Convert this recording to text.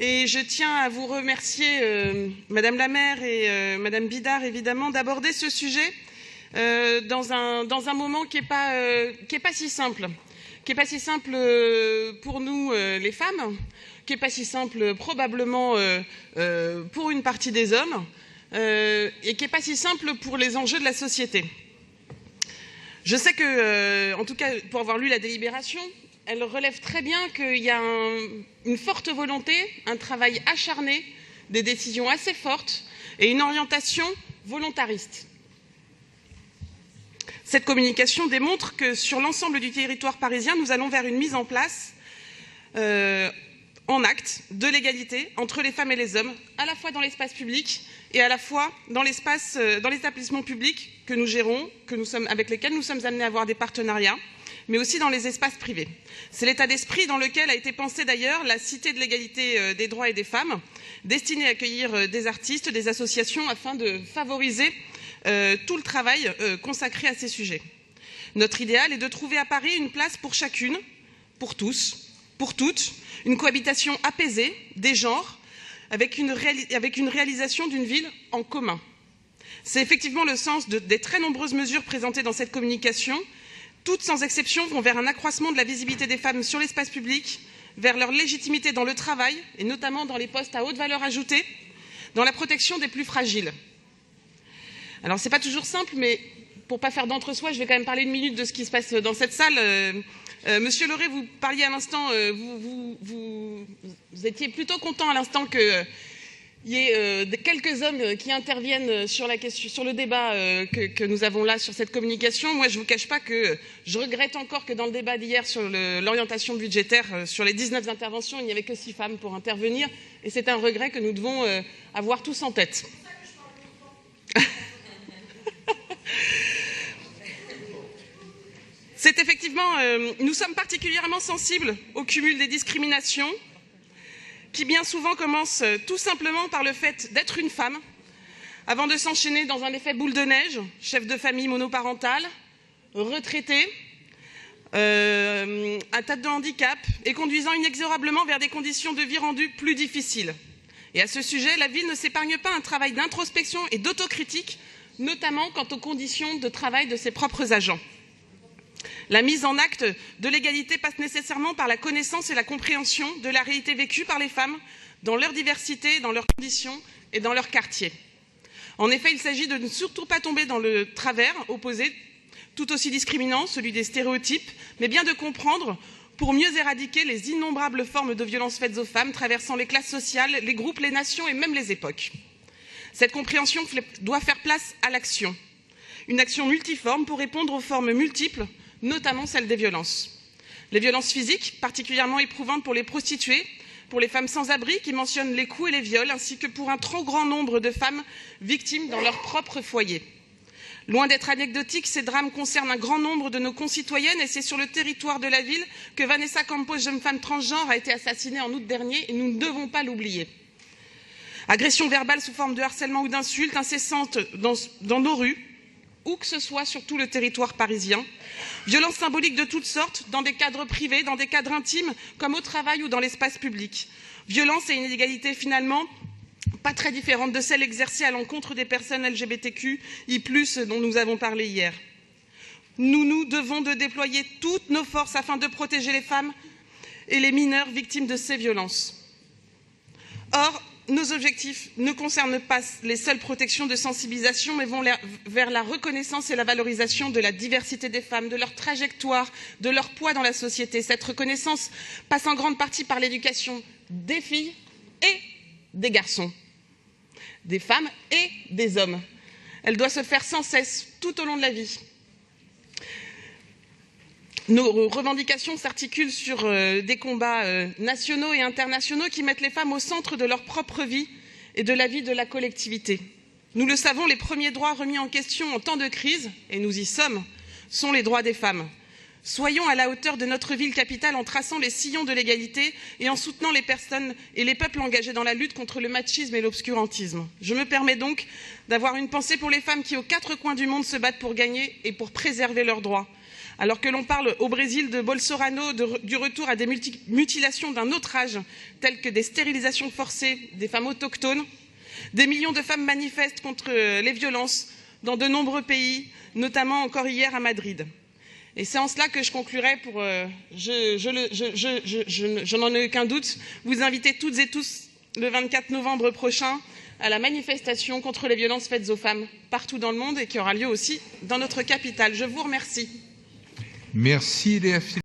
Et je tiens à vous remercier, Madame la maire et Madame Bidard, évidemment, d'aborder ce sujet dans un moment qui est pas si simple. Qui est pas si simple pour nous, les femmes, qui est pas si simple probablement pour une partie des hommes, et qui est pas si simple pour les enjeux de la société. Je sais que, en tout cas, pour avoir lu la délibération, elle relève très bien qu'il y a une forte volonté, un travail acharné, des décisions assez fortes et une orientation volontariste. Cette communication démontre que sur l'ensemble du territoire parisien, nous allons vers une mise en place en acte de l'égalité entre les femmes et les hommes, à la fois dans l'espace public et à la fois dans les établissements publics que nous gérons, avec lesquels nous sommes amenés à avoir des partenariats, mais aussi dans les espaces privés. C'est l'état d'esprit dans lequel a été pensée d'ailleurs la Cité de l'égalité des droits et des femmes, destinée à accueillir des artistes, des associations, afin de favoriser tout le travail consacré à ces sujets. Notre idéal est de trouver à Paris une place pour chacune, pour tous, pour toutes, une cohabitation apaisée des genres, avec une réalisation d'une ville en commun. C'est effectivement le sens des très nombreuses mesures présentées dans cette communication. Toutes, sans exception, vont vers un accroissement de la visibilité des femmes sur l'espace public, vers leur légitimité dans le travail, et notamment dans les postes à haute valeur ajoutée, dans la protection des plus fragiles. Alors, ce n'est pas toujours simple, mais pour ne pas faire d'entre-soi, je vais quand même parler une minute de ce qui se passe dans cette salle. Monsieur Leray, vous parliez à l'instant, vous étiez plutôt content à l'instant qu'il y ait quelques hommes qui interviennent sur le débat que nous avons là sur cette communication. Moi, je ne vous cache pas que je regrette encore que dans le débat d'hier sur l'orientation budgétaire, sur les 19 interventions, il n'y avait que 6 femmes pour intervenir. Et c'est un regret que nous devons avoir tous en tête. C'est effectivement, nous sommes particulièrement sensibles au cumul des discriminations qui bien souvent commencent tout simplement par le fait d'être une femme, avant de s'enchaîner dans un effet boule de neige, chef de famille monoparentale, retraité, un tas de handicap et conduisant inexorablement vers des conditions de vie rendues plus difficiles. Et à ce sujet, la ville ne s'épargne pas un travail d'introspection et d'autocritique, notamment quant aux conditions de travail de ses propres agents. La mise en acte de l'égalité passe nécessairement par la connaissance et la compréhension de la réalité vécue par les femmes dans leur diversité, dans leurs conditions et dans leur quartier. En effet, il s'agit de ne surtout pas tomber dans le travers opposé, tout aussi discriminant, celui des stéréotypes, mais bien de comprendre pour mieux éradiquer les innombrables formes de violences faites aux femmes traversant les classes sociales, les groupes, les nations et même les époques. Cette compréhension doit faire place à l'action. Une action multiforme pour répondre aux formes multiples, notamment celles des violences. Les violences physiques, particulièrement éprouvantes pour les prostituées, pour les femmes sans-abri qui mentionnent les coups et les viols, ainsi que pour un trop grand nombre de femmes victimes dans leur propre foyer. Loin d'être anecdotiques, ces drames concernent un grand nombre de nos concitoyennes et c'est sur le territoire de la ville que Vanessa Campos, jeune femme transgenre, a été assassinée en août dernier et nous ne devons pas l'oublier. Agressions verbales sous forme de harcèlement ou d'insultes incessantes dans nos rues, où que ce soit sur tout le territoire parisien, violences symboliques de toutes sortes, dans des cadres privés, dans des cadres intimes, comme au travail ou dans l'espace public. Violences et inégalités finalement pas très différentes de celles exercées à l'encontre des personnes LGBTQI+, dont nous avons parlé hier. Nous devons de déployer toutes nos forces afin de protéger les femmes et les mineurs victimes de ces violences. Or, nos objectifs ne concernent pas les seules protections de sensibilisation, mais vont vers la reconnaissance et la valorisation de la diversité des femmes, de leur trajectoire, de leur poids dans la société. Cette reconnaissance passe en grande partie par l'éducation des filles et des garçons, des femmes et des hommes. Elle doit se faire sans cesse, tout au long de la vie. Nos revendications s'articulent sur des combats nationaux et internationaux qui mettent les femmes au centre de leur propre vie et de la vie de la collectivité. Nous le savons, les premiers droits remis en question en temps de crise, et nous y sommes, sont les droits des femmes. Soyons à la hauteur de notre ville capitale en traçant les sillons de l'égalité et en soutenant les personnes et les peuples engagés dans la lutte contre le machisme et l'obscurantisme. Je me permets donc d'avoir une pensée pour les femmes qui, aux 4 coins du monde, se battent pour gagner et pour préserver leurs droits. Alors que l'on parle au Brésil de Bolsonaro du retour à des mutilations d'un autre âge, telles que des stérilisations forcées des femmes autochtones, des millions de femmes manifestent contre les violences dans de nombreux pays, notamment encore hier à Madrid. Et c'est en cela que je conclurai pour, je n'en ai aucun doute, vous inviter toutes et tous le 24 novembre prochain à la manifestation contre les violences faites aux femmes partout dans le monde et qui aura lieu aussi dans notre capitale. Je vous remercie. Merci Léa Philippe.